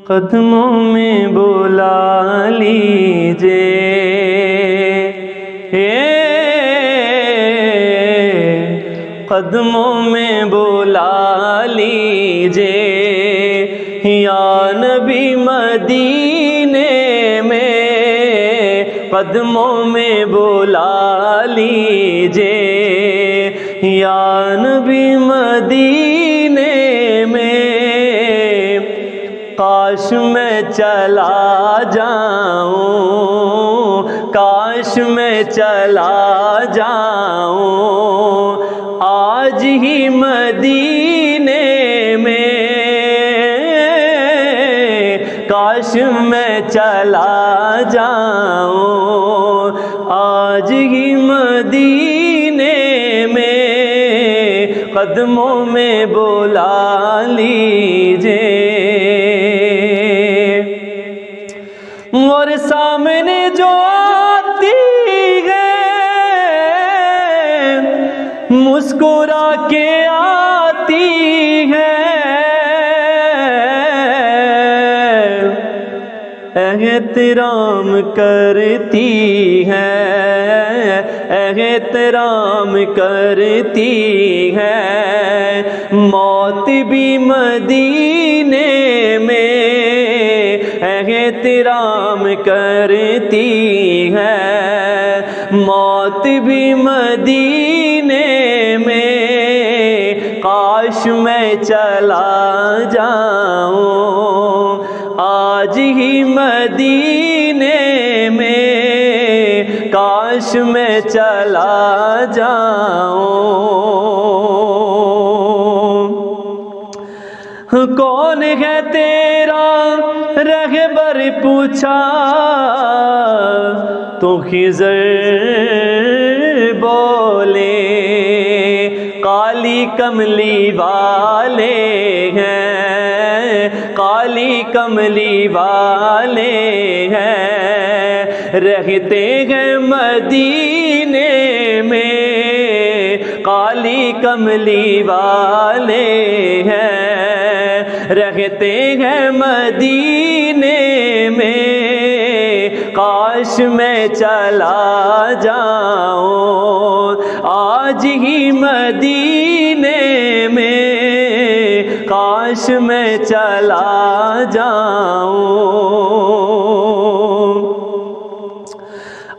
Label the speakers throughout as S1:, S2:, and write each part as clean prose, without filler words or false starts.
S1: قدموں میں بلا لیجے، قدموں میں بلا لیجے یا نبی مدینے میں، قدموں میں بلا لیجے یا نبی مدینے میں، کاش میں چلا جاؤں، کاش میں چلا جاؤں آج ہی مدینے میں، کاش میں چلا جاؤں آج ہی مدینے میں، قدموں میں بلا لیجے اور سامنے جو آتی ہے مسکرا کے آتی ہے، احترام کرتی ہے، احترام کرتی ہے، موت بھی مدینے میں احترام کرتی ہے، موت بھی مدینے میں، کاش میں چلا جاؤں آج ہی مدینے میں، کاش میں چلا جاؤں۔ کون ہے تیرا رہبر پوچھا تو خضر بولے، کالی کملی والے ہیں، کالی کملی والے ہیں، رہتے ہیں مدینے میں، کالی کملی والے ہیں، رہتے ہیں مدینے میں، کاش میں چلا جاؤں آج ہی مدینے میں، کاش میں چلا جاؤں۔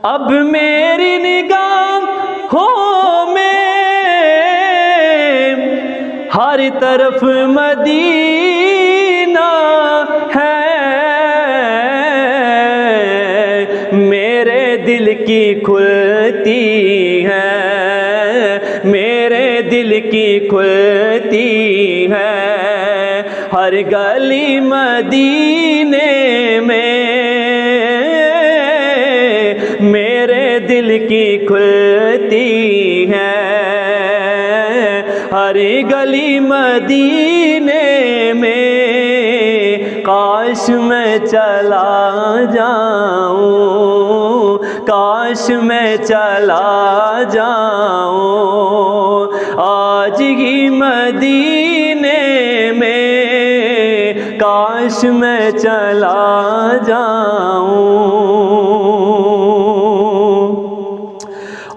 S1: اب میری نگاہوں میں ہر طرف مدینہ ہے، میرے دل کی کھلتی ہے، میرے دل کی کھلتی ہے، ہر گلی مدینے میں، میرے دل کی کھلتی ہے، ہر گلی مدینے میں، کاش میں چلا جاؤں، کاش میں چلا جاؤں آج ہی مدینے میں، کاش میں چلا جاؤں۔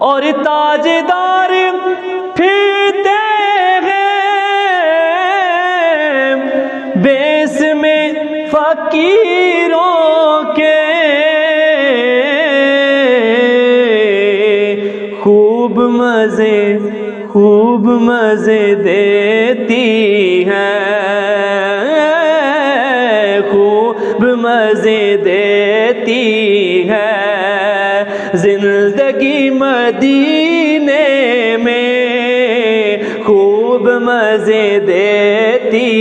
S1: اور تاجدار پھرتے بیس میں فقیروں کے، خوب مزے دیتی ہے، خوب مزے دیتی ہے، زندگی مدینے میں، خوب مزے دیتی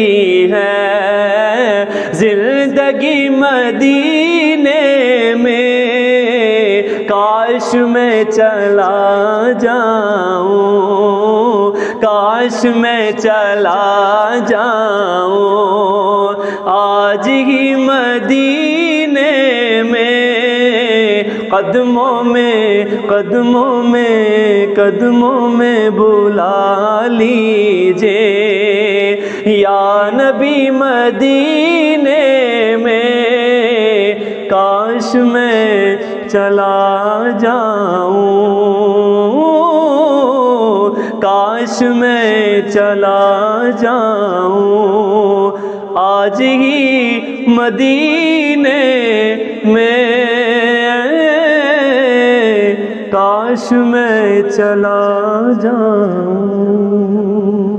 S1: ہے، زندگی مدینے میں، کاش میں چلا جاؤں، کاش میں چلا جاؤں آج ہی مدینے میں، قدموں میں قدموں میں قدموں میں بلا لیجے یا نبی مدینے میں کاش میں چلا جاؤں، کاش میں چلا جاؤں آج ہی مدینے میں، کاش میں چلا جاؤں۔